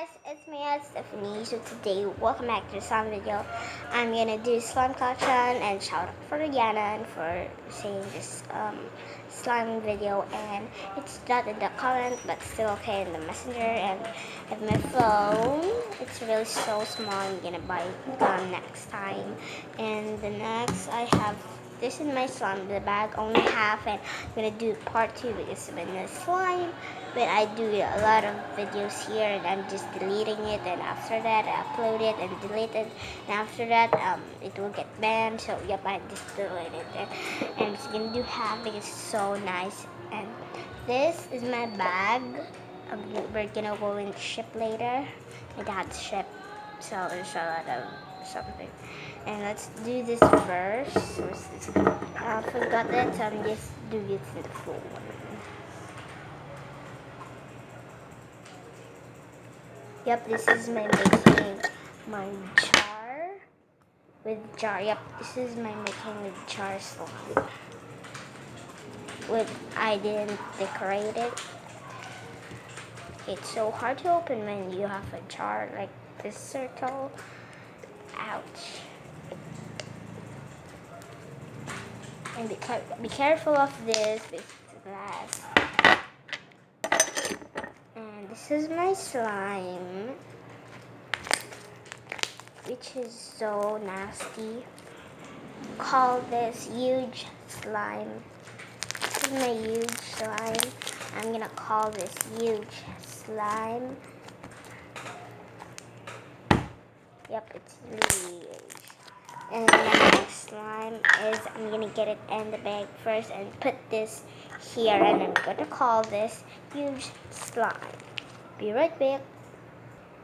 guys, it's me, Stephanie. So today, welcome back to the slime video. I'm gonna do slime collection and shout out for Yana for saying this slime video, and it's not in the comment but still okay in the messenger. And if my phone, it's really so small. I'm gonna buy it next time. And the next I have this is my slime, the bag only half, and I'm gonna do part 2 because when the slime, when I do a lot of videos here and I'm just deleting it, and after that I upload it and delete it, and after that it will get banned. So yep, I just delete it, and I'm just gonna do half because it's so nice. And this is my bag. We're gonna go in ship later. My dad's ship, so there's a lot of something. And let's do this first. I forgot that, so I'm just doing it in the full one. Yep, this is my making my jar with jar. Yep, this is my making with jar slime. I didn't decorate it. It's so hard to open when you have a jar like this circle. Ouch. And be careful of this because it's glass. And this is my slime, which is so nasty. Call this huge slime. This is my huge slime. I'm gonna call this huge slime. Yep, it's really huge. And the next slime is, I'm gonna get it in the bag first and put this here, and I'm gonna call this huge slime. Be right back.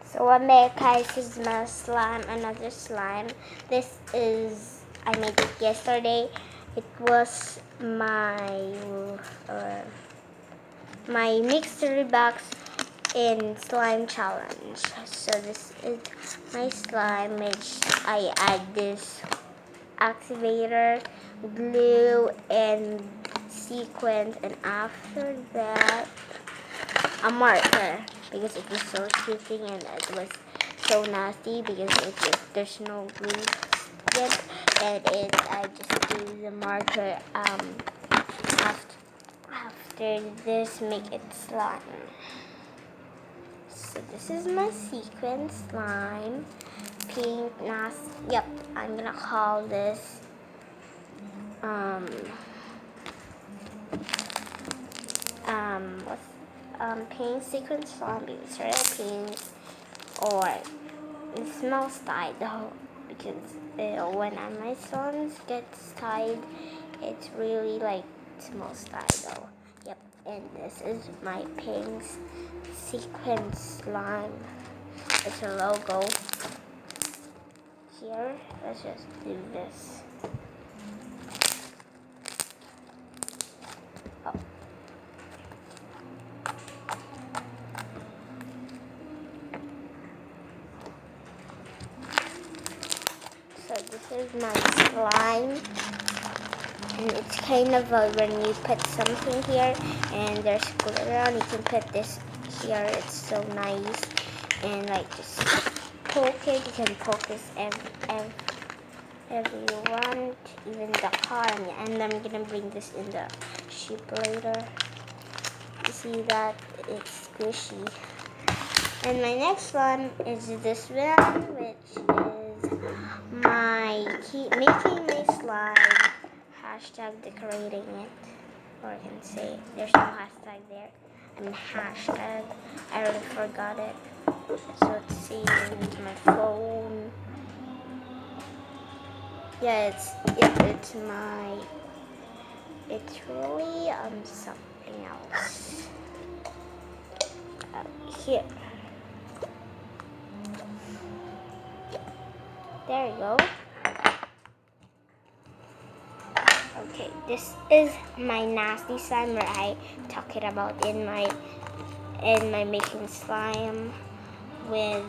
So what made guys is my slime, another slime. This is, I made it yesterday. It was my mystery box in slime challenge. So this is my slime, which I add this activator, glue, and sequins, and after that a marker because it was so sticky and it was so nasty because there's no glue yet, and I just do the marker after this make it slime. So this is my sequin slime, pink nasty. Yep, I'm gonna call this pink sequin slime because it's really pink, or it smells tied though because when my slimes gets tied, it's really like smells tied though. Yep, and this is my pink sequin slime. It's a logo here. Let's just do this. Oh. So this is my slime, and it's kind of when you put something here and there's glitter on, you can put this here. It's so nice, and like just poke it. You can poke this every you want, even the car. And I'm gonna bring this in the ship later. You see that it's squishy. And my next one is this one, which is my making my slime, hashtag decorating it, or I can say there's no hashtag there. I mean hashtag. I already forgot it. So let's see, my phone. Yeah, it's really something else. Here. There you go. Okay, this is my nasty slime where I talk it about in my making slime with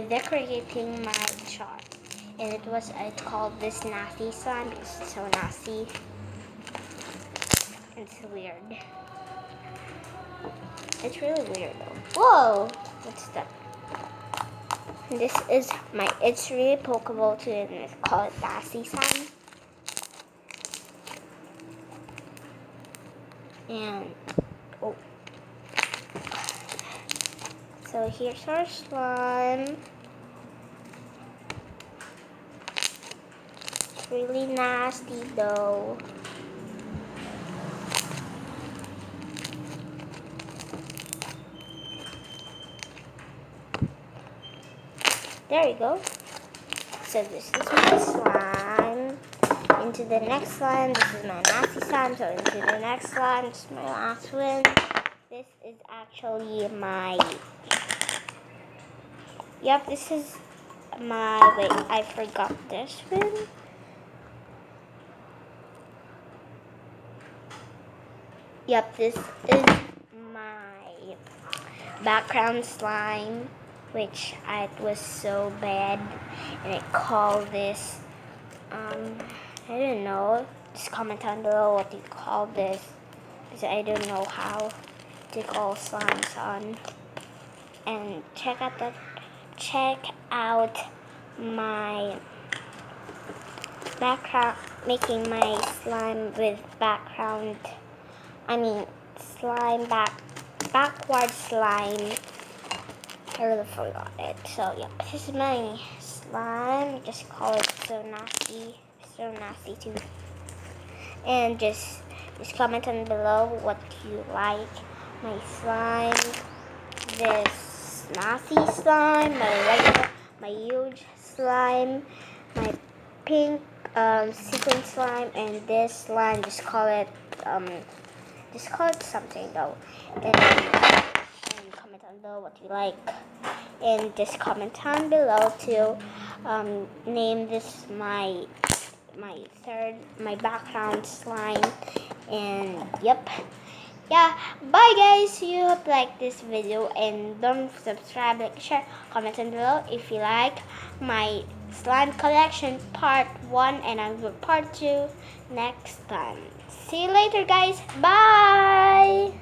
decorating my chart. And I called this nasty slime because it's so nasty. It's weird. It's really weird though. Whoa! What's that? This is my It's Really Pokeball too, and it's called Nasty Sign. And oh, so here's our slime. It's really nasty though. There you go. So this is my slime. Into the next slime. This is my nasty slime. So into the next slime. This is my last one. This is actually my... Yep, this is my... Wait, I forgot this one. Yep, this is my background slime, which I was so bad, and I call this, I don't know, just comment down below what you call this, because I don't know how to call slimes on. And check out my background, making my slime with background, backward slime. I really forgot it. So yeah, this is my slime. Just call it so nasty too. And just comment down below what you like. My slime, this nasty slime, my huge slime, my pink sequin slime, and this slime. Just call it something though. And comment down below what you like, and just comment down below to name this my background slime. And yep, yeah, bye guys. You hope you like this video, and don't subscribe, like, share, comment down below if you like my slime collection part 1, and I'll do part 2 next time. See you later guys. Bye.